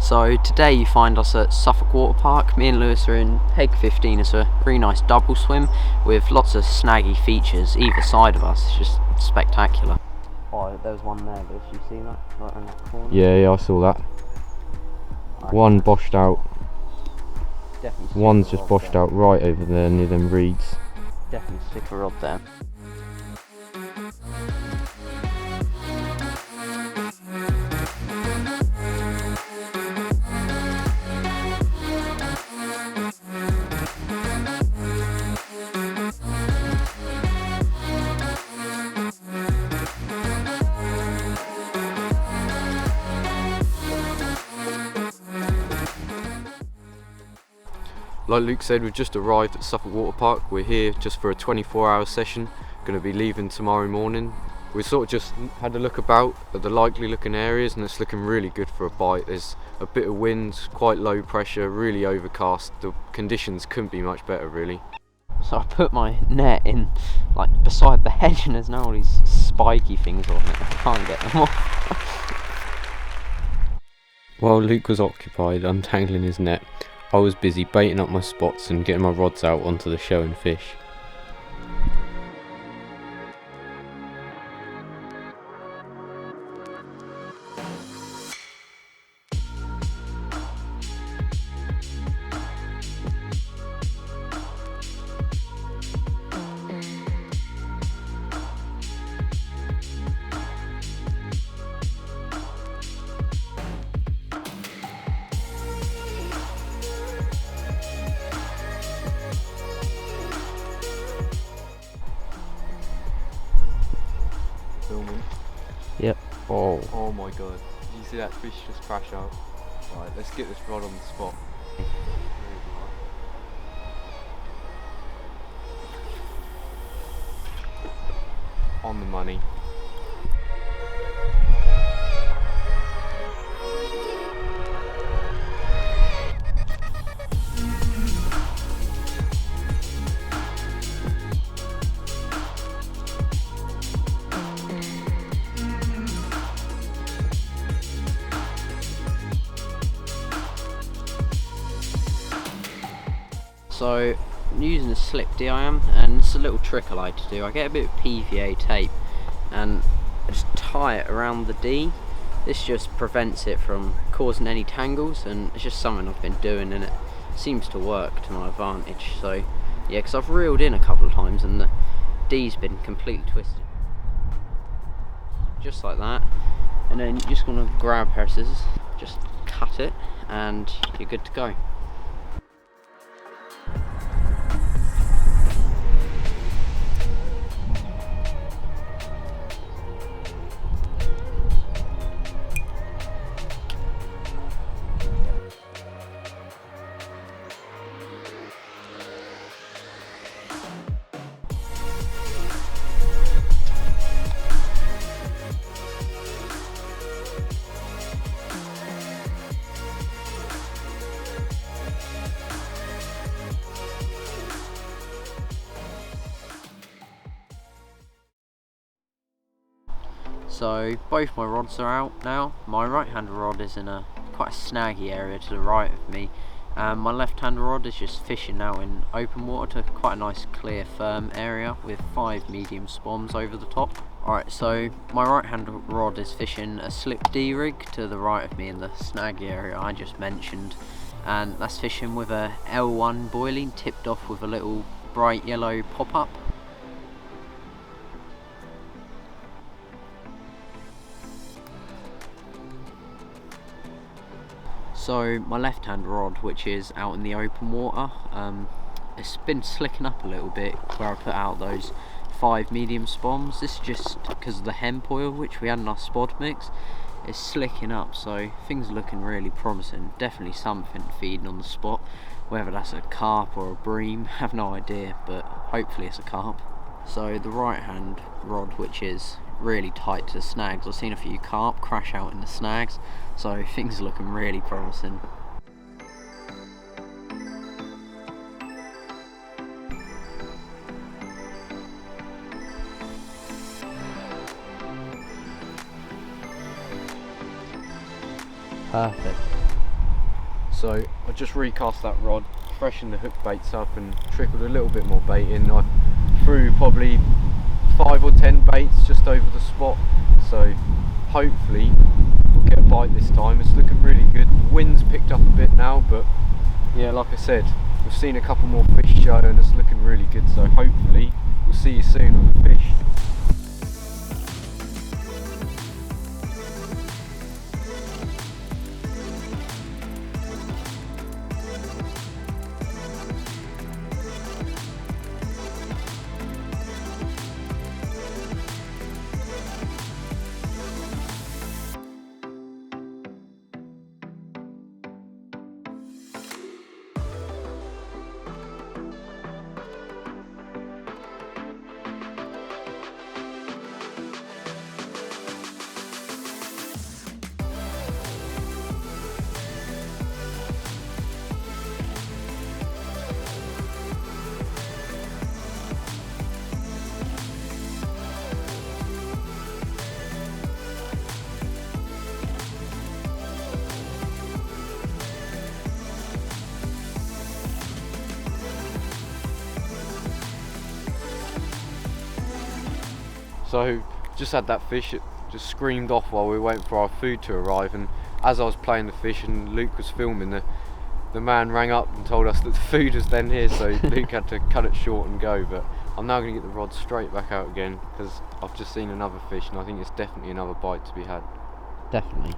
So today you find us at Suffolk Water Park. Me and Lewis are in Peg 15. It's a really nice double swim with lots of snaggy features either side of us. It's just spectacular. Oh, there was one there, Lewis. You see that right in that corner? Yeah, I saw that. One boshed out. Definitely. One's just boshed out right over there near them reeds. Definitely stick a rod there. Like Luke said, we've just arrived at Suffolk Water Park. We're here just for a 24-hour session. Going to be leaving tomorrow morning. We sort of just had a look about at the likely looking areas, and it's looking really good for a bite. There's a bit of wind, quite low pressure, really overcast. The conditions couldn't be much better, really. So I put my net in like beside the hedge, and there's now all these spiky things on it. I can't get them off. While Luke was occupied untangling his net, I was busy baiting up my spots and getting my rods out onto the showing fish. Filming. Yep. Oh my god. Did you see that fish just crash out? Right, let's get this rod on the spot. On the money. So I'm using a slip D I am, and it's a little trick I like to do. I get a bit of PVA tape and I just tie it around the D. This just prevents it from causing any tangles, and it's just something I've been doing and it seems to work to my advantage. So yeah, because I've reeled in a couple of times and the D's been completely twisted. Just like that, and then you just want to grab a pair of scissors, just cut it and you're good to go. So both my rods are out now. My right hand rod is in quite a snaggy area to the right of me, and my left hand rod is just fishing out in open water to quite a nice clear firm area with 5 medium spawns over the top. Alright, so my right hand rod is fishing a slip D rig to the right of me in the snaggy area I just mentioned, and that's fishing with a L1 boiling tipped off with a little bright yellow pop-up. So my left hand rod, which is out in the open water, it's been slicking up a little bit where I put out those 5 medium spawns. This is just because of the hemp oil which we had in our spod mix. It's slicking up, so things are looking really promising. Definitely something feeding on the spot, whether that's a carp or a bream, I have no idea, but hopefully it's a carp. So the right hand rod, which is really tight to the snags, I've seen a few carp crash out in the snags, so things are looking really promising. Perfect. So I just recast that rod, freshened the hook baits up and trickled a little bit more bait in. I threw probably 5 or 10 baits just over the spot, so hopefully we'll get a bite this time. It's looking really good. The wind's picked up a bit now, but yeah, like I said, we've seen a couple more fish show and it's looking really good, so hopefully we'll see you soon on the fish. So just had that fish, it just screamed off while we were waiting for our food to arrive, and as I was playing the fish and Luke was filming, the man rang up and told us that the food was then here, so Luke had to cut it short and go. But I'm now going to get the rod straight back out again because I've just seen another fish and I think it's definitely another bite to be had. Definitely.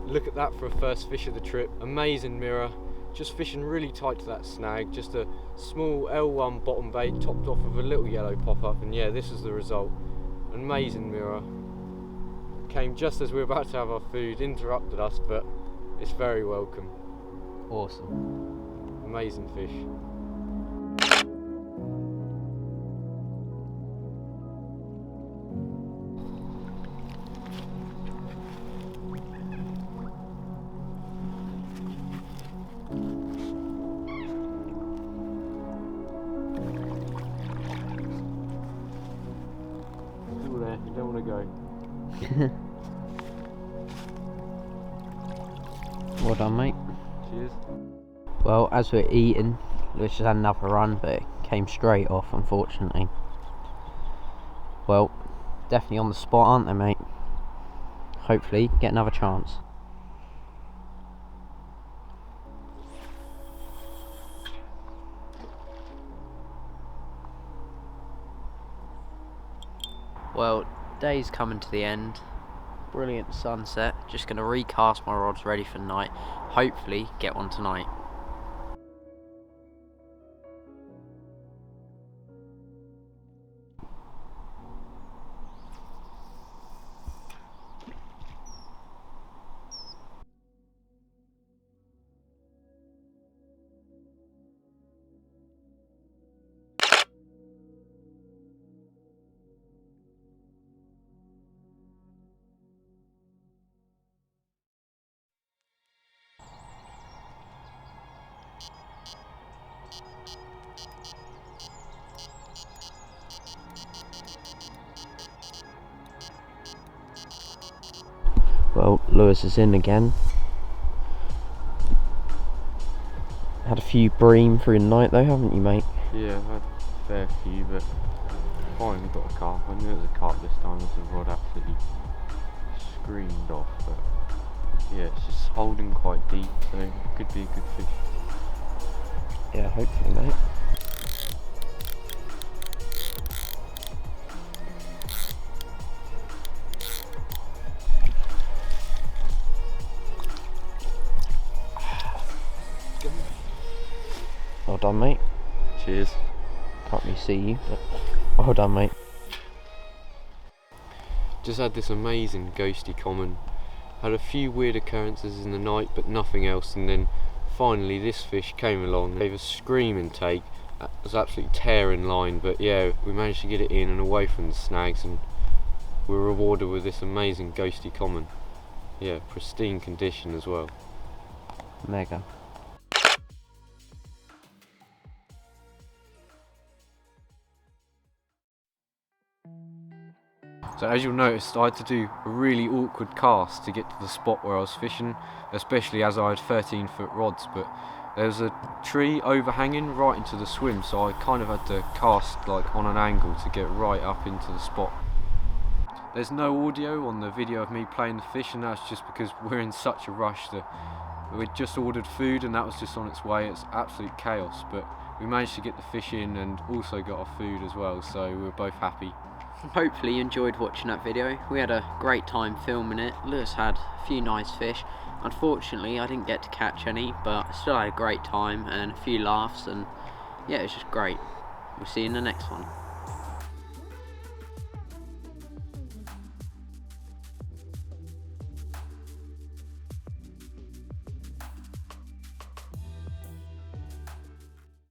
Look at that for a first fish of the trip. Amazing mirror, just fishing really tight to that snag, just a small L1 bottom bait topped off with a little yellow pop-up, and yeah, this is the result. Amazing mirror. Came just as we were about to have our food, interrupted us, but it's very welcome. Awesome. Amazing fish. You don't want to go. Well done, mate. Cheers. Well, as we're eating, Lewis just had another run, but it came straight off, unfortunately. Well, definitely on the spot, aren't they, mate? Hopefully, get another chance. Well, day's coming to the end. Brilliant sunset. Just going to recast my rods ready for night. Hopefully get one tonight. Well, Lewis is in again. Had a few bream through the night though, haven't you, mate? Yeah, I've had a fair few, but finally got a carp. I knew it was a carp this time, this rod absolutely screamed off, but yeah, it's just holding quite deep, so it could be a good fish. Yeah, hopefully, mate. Well done, mate. Cheers. Can't really see you, but well done, mate. Just had this amazing ghosty common. Had a few weird occurrences in the night, but nothing else, and then finally this fish came along, gave a screaming take, It was absolutely tearing line, but yeah, we managed to get it in and away from the snags, and we were rewarded with this amazing ghosty common. Yeah, pristine condition as well. Mega. So as you'll notice, I had to do a really awkward cast to get to the spot where I was fishing, especially as I had 13-foot rods, but there was a tree overhanging right into the swim, so I kind of had to cast like on an angle to get right up into the spot. There's no audio on the video of me playing the fish, and that's just because we're in such a rush that we'd just ordered food and that was just on its way. It's absolute chaos, but we managed to get the fish in and also got our food as well, so we were both happy. Hopefully you enjoyed watching that video. We had a great time filming it. Lewis had a few nice fish. Unfortunately I didn't get to catch any, but I still had a great time and a few laughs, and yeah, it was just great. We'll see you in the next one.